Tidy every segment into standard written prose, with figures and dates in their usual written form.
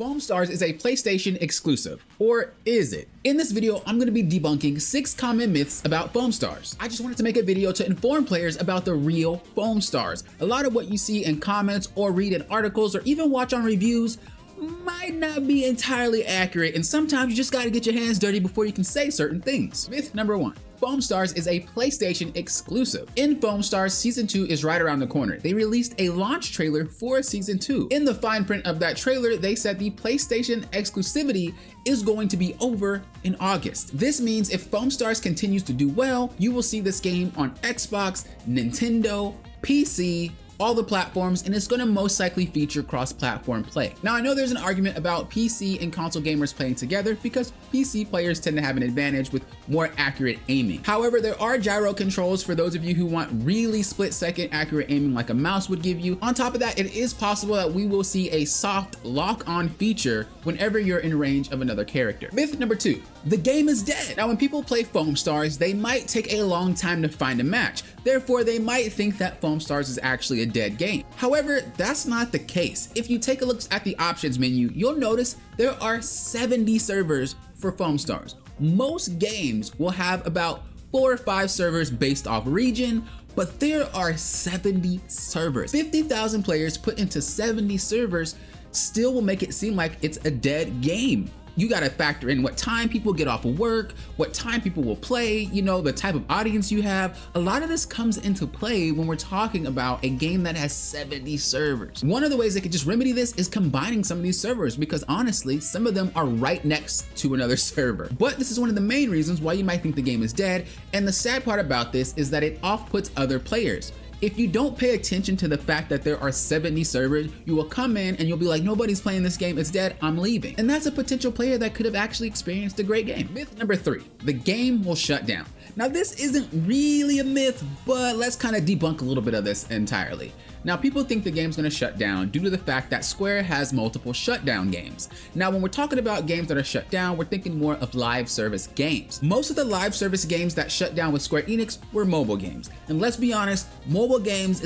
Foamstars is a PlayStation exclusive, or is it? In this video, I'm going to be debunking 6 common myths about Foamstars. I just wanted to make a video to inform players about the real Foamstars. A lot of what you see in comments or read in articles or even watch on reviews might not be entirely accurate, and sometimes you just gotta get your hands dirty before you can say certain things. Myth number 1. Foamstars is a PlayStation exclusive. In Foamstars, Season 2 is right around the corner. They released a launch trailer for Season 2. In the fine print of that trailer, they said the PlayStation exclusivity is going to be over in August. This means if Foamstars continues to do well, you will see this game on Xbox, Nintendo, PC, all the platforms, and it's going to most likely feature cross-platform play. Now, I know there's an argument about PC and console gamers playing together because PC players tend to have an advantage with more accurate aiming. However, there are gyro controls for those of you who want really split-second accurate aiming like a mouse would give you. On top of that, it is possible that we will see a soft lock-on feature whenever you're in range of another character. Myth number 2, the game is dead. Now, when people play Foamstars, they might take a long time to find a match. Therefore, they might think that Foamstars is actually a dead game. However, that's not the case. If you take a look at the options menu, you'll notice there are 70 servers for Foamstars. Most games will have about 4 or 5 servers based off region, but there are 70 servers. 50,000 players put into 70 servers still will make it seem like it's a dead game. You gotta factor in what time people get off of work, what time people will play, you know, the type of audience you have. A lot of this comes into play when we're talking about a game that has 70 servers. One of the ways they could just remedy this is combining some of these servers, because honestly, some of them are right next to another server. But this is one of the main reasons why you might think the game is dead, and the sad part about this is that it off-puts other players. If you don't pay attention to the fact that there are 70 servers, you will come in and you'll be like, nobody's playing this game, it's dead, I'm leaving. And that's a potential player that could have actually experienced a great game. Myth number 3, the game will shut down. Now, this isn't really a myth, but let's kind of debunk a little bit of this entirely. Now, people think the game's gonna shut down due to the fact that Square has multiple shutdown games. Now, when we're talking about games that are shut down, we're thinking more of live service games. Most of the live service games that shut down with Square Enix were mobile games. And let's be honest, mobile games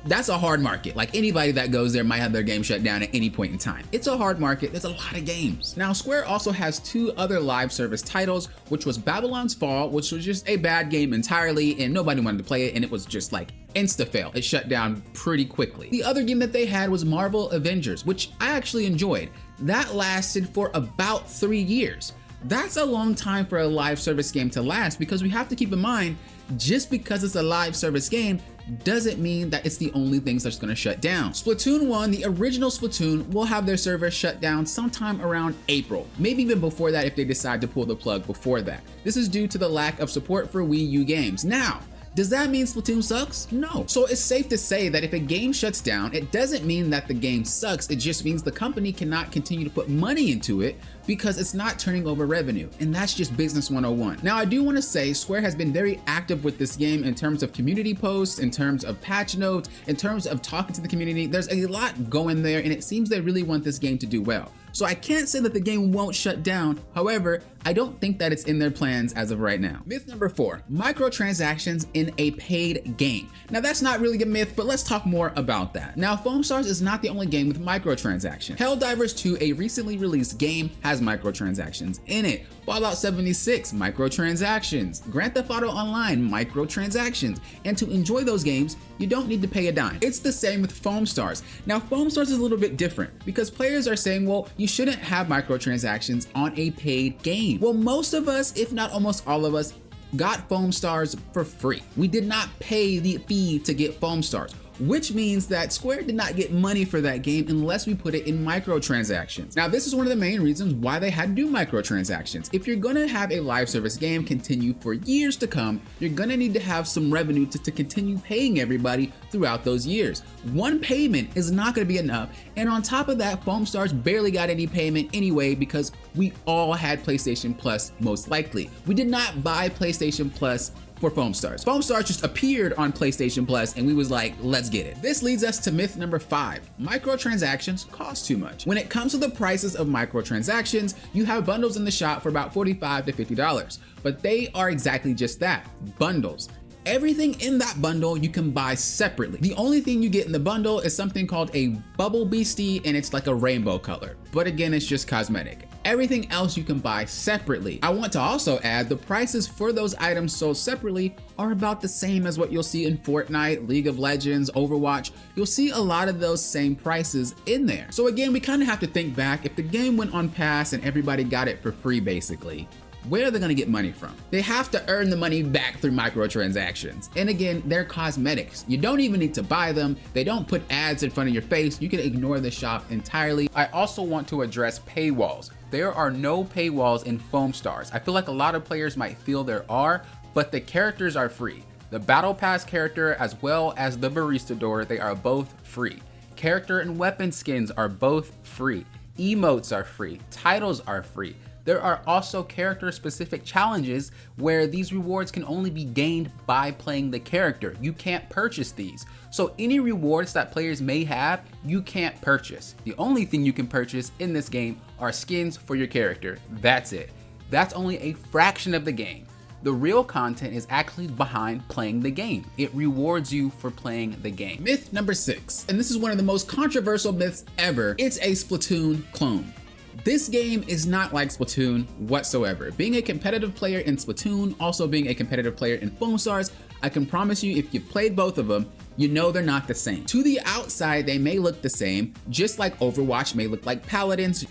that's a hard market. Like, anybody that goes there might have their game shut down at any point in time. It's a hard market, there's a lot of games. Now, Square also has 2 other live service titles, which was Babylon's Fall, which was just a bad game entirely and nobody wanted to play it, and it was just like insta-fail. It shut down pretty quickly. The other game that they had was Marvel Avengers, which I actually enjoyed. That lasted for about 3 years. That's a long time for a live service game to last, because we have to keep in mind, just because it's a live service game doesn't mean that it's the only things that's going to shut down. Splatoon 1, the original Splatoon, will have their server shut down sometime around April, maybe even before that if they decide to pull the plug before that. This is due to the lack of support for Wii U games. Now, does that mean Splatoon sucks? No. So it's safe to say that if a game shuts down, it doesn't mean that the game sucks. It just means the company cannot continue to put money into it because it's not turning over revenue. And that's just business 101. Now, I do want to say Square has been very active with this game in terms of community posts, in terms of patch notes, in terms of talking to the community. There's a lot going there, and it seems they really want this game to do well. So I can't say that the game won't shut down. However, I don't think that it's in their plans as of right now. Myth number 4, microtransactions in a paid game. Now, that's not really a myth, but let's talk more about that. Now, Foamstars is not the only game with microtransactions. Helldivers 2, a recently released game, has microtransactions in it. Fallout 76, microtransactions. Grand Theft Auto Online, microtransactions. And to enjoy those games, you don't need to pay a dime. It's the same with Foamstars. Now, Foamstars is a little bit different because players are saying, well, you shouldn't have microtransactions on a paid game. Well, most of us, if not almost all of us, got Foamstars for free. We did not pay the fee to get Foamstars, which means that Square did not get money for that game unless we put it in microtransactions. Now, this is one of the main reasons why they had to do microtransactions. If you're gonna have a live service game continue for years to come, you're gonna need to have some revenue to continue paying everybody throughout those years. One payment is not gonna be enough, and on top of that, Foamstars barely got any payment anyway because we all had PlayStation Plus most likely. We did not buy PlayStation Plus for Foamstars. Foamstars just appeared on PlayStation Plus and we was like, let's get it. This leads us to myth number 5. Microtransactions cost too much. When it comes to the prices of microtransactions, you have bundles in the shop for about $45 to $50, but they are exactly just that, bundles. Everything in that bundle you can buy separately. The only thing you get in the bundle is something called a bubble beastie, and it's like a rainbow color. But again, it's just cosmetic. Everything else you can buy separately. I want to also add the prices for those items sold separately are about the same as what you'll see in Fortnite, League of Legends, Overwatch. You'll see a lot of those same prices in there. So again, we kind of have to think back. If the game went on pass and everybody got it for free basically, where are they gonna get money from? They have to earn the money back through microtransactions. And again, they're cosmetics. You don't even need to buy them. They don't put ads in front of your face. You can ignore the shop entirely. I also want to address paywalls. There are no paywalls in Foamstars. I feel like a lot of players might feel there are, but the characters are free. The Battle Pass character as well as the Barista Door, they are both free. Character and weapon skins are both free. Emotes are free. Titles are free. There are also character-specific challenges where these rewards can only be gained by playing the character. You can't purchase these. So any rewards that players may have, you can't purchase. The only thing you can purchase in this game are skins for your character. That's it. That's only a fraction of the game. The real content is actually behind playing the game. It rewards you for playing the game. Myth number 6, and this is one of the most controversial myths ever. It's a Splatoon clone. This game is not like Splatoon whatsoever. Being a competitive player in Splatoon, also being a competitive player in Foamstars, I can promise you if you've played both of them, you know they're not the same. To the outside, they may look the same, just like Overwatch may look like Paladins,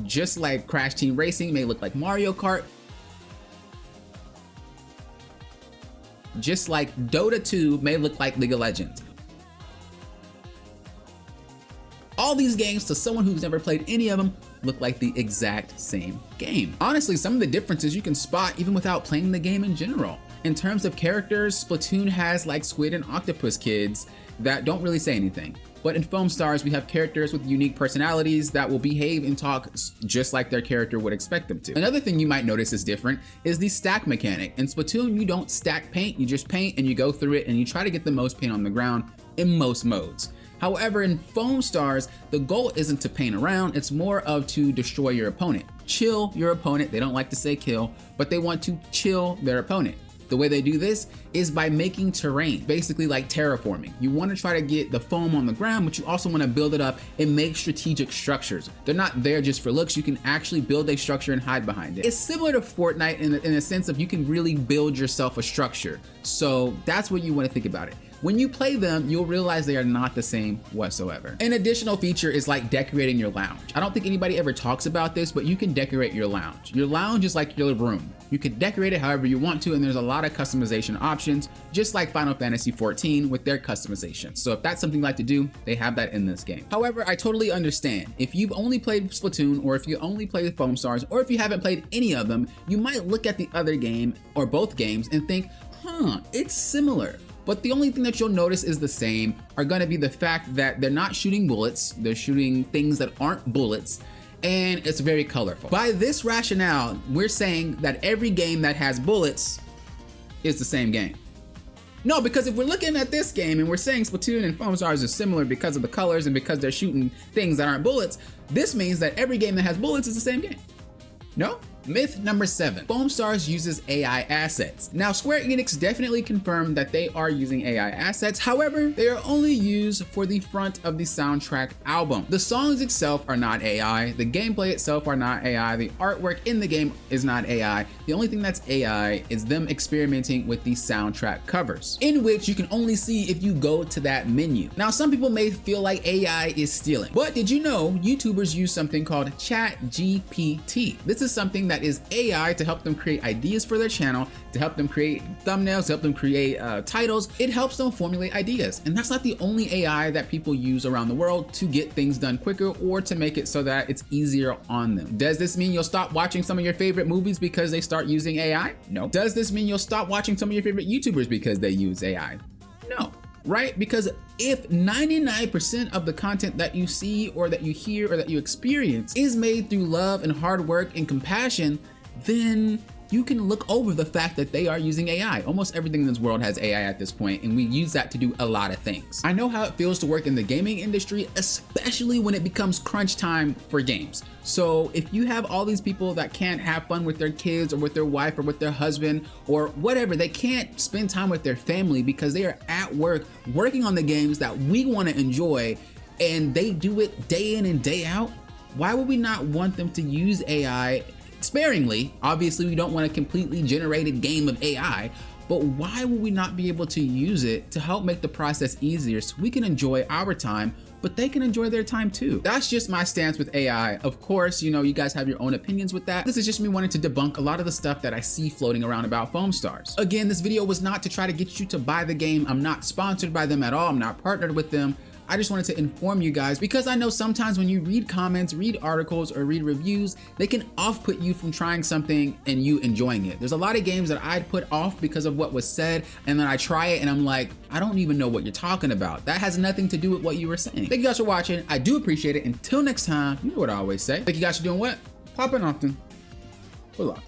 just like Crash Team Racing may look like Mario Kart, just like Dota 2 may look like League of Legends. All these games, to someone who's never played any of them, look like the exact same game. Honestly, some of the differences you can spot even without playing the game in general. In terms of characters, Splatoon has like Squid and Octopus kids that don't really say anything. But in Foamstars, we have characters with unique personalities that will behave and talk just like their character would expect them to. Another thing you might notice is different is the stack mechanic. In Splatoon, you don't stack paint, you just paint and you go through it and you try to get the most paint on the ground in most modes. However, in Foamstars, the goal isn't to paint around, it's more of to destroy your opponent. Chill your opponent. They don't like to say kill, but they want to chill their opponent. The way they do this is by making terrain, basically like terraforming. You want to try to get the foam on the ground, but you also want to build it up and make strategic structures. They're not there just for looks. You can actually build a structure and hide behind it. It's similar to Fortnite in a sense of you can really build yourself a structure. So that's what you want to think about it. When you play them, you'll realize they are not the same whatsoever. An additional feature is like decorating your lounge. I don't think anybody ever talks about this, but you can decorate your lounge. Your lounge is like your room. You can decorate it however you want to, and there's a lot of customization options, just like Final Fantasy XIV with their customization. So if that's something you like to do, they have that in this game. However, I totally understand. If you've only played Splatoon, or if you only played Foamstars, or if you haven't played any of them, you might look at the other game, or both games, and think, it's similar. But the only thing that you'll notice is the same are going to be the fact that they're not shooting bullets, they're shooting things that aren't bullets, and it's very colorful. By this rationale, we're saying that every game that has bullets is the same game. No, because if we're looking at this game and we're saying Splatoon and Foamstars are similar because of the colors and because they're shooting things that aren't bullets, this means that every game that has bullets is the same game. No? Myth number 7, Foamstars uses AI assets. Now, Square Enix definitely confirmed that they are using AI assets. However, they are only used for the front of the soundtrack album. The songs itself are not AI. The gameplay itself are not AI. The artwork in the game is not AI. The only thing that's AI is them experimenting with the soundtrack covers, in which you can only see if you go to that menu. Now, some people may feel like AI is stealing, but did you know YouTubers use something called ChatGPT? This is something that is AI to help them create ideas for their channel, to help them create thumbnails, to help them create titles. It helps them formulate ideas. And that's not the only AI that people use around the world to get things done quicker or to make it so that it's easier on them. Does this mean you'll stop watching some of your favorite movies because they start using AI? No. Does this mean you'll stop watching some of your favorite YouTubers because they use AI? No. Right? Because if 99% of the content that you see or that you hear or that you experience is made through love and hard work and compassion, then you can look over the fact that they are using AI. Almost everything in this world has AI at this point, and we use that to do a lot of things. I know how it feels to work in the gaming industry, especially when it becomes crunch time for games. So if you have all these people that can't have fun with their kids or with their wife or with their husband or whatever, they can't spend time with their family because they are at work working on the games that we want to enjoy, and they do it day in and day out, why would we not want them to use AI sparingly? Obviously, we don't want a completely generated game of AI, but why would we not be able to use it to help make the process easier so we can enjoy our time, but they can enjoy their time too? That's just my stance with AI. Of course, you know, you guys have your own opinions with that. This is just me wanting to debunk a lot of the stuff that I see floating around about Foamstars. Again, this video was not to try to get you to buy the game. I'm not sponsored by them at all. I'm not partnered with them. I just wanted to inform you guys because I know sometimes when you read comments, read articles, or read reviews, they can off-put you from trying something and you enjoying it. There's a lot of games that I'd put off because of what was said, and then I try it and I'm like, I don't even know what you're talking about. That has nothing to do with what you were saying. Thank you guys for watching. I do appreciate it. Until next time, you know what I always say. Thank you guys for doing what? Popping often. Good luck.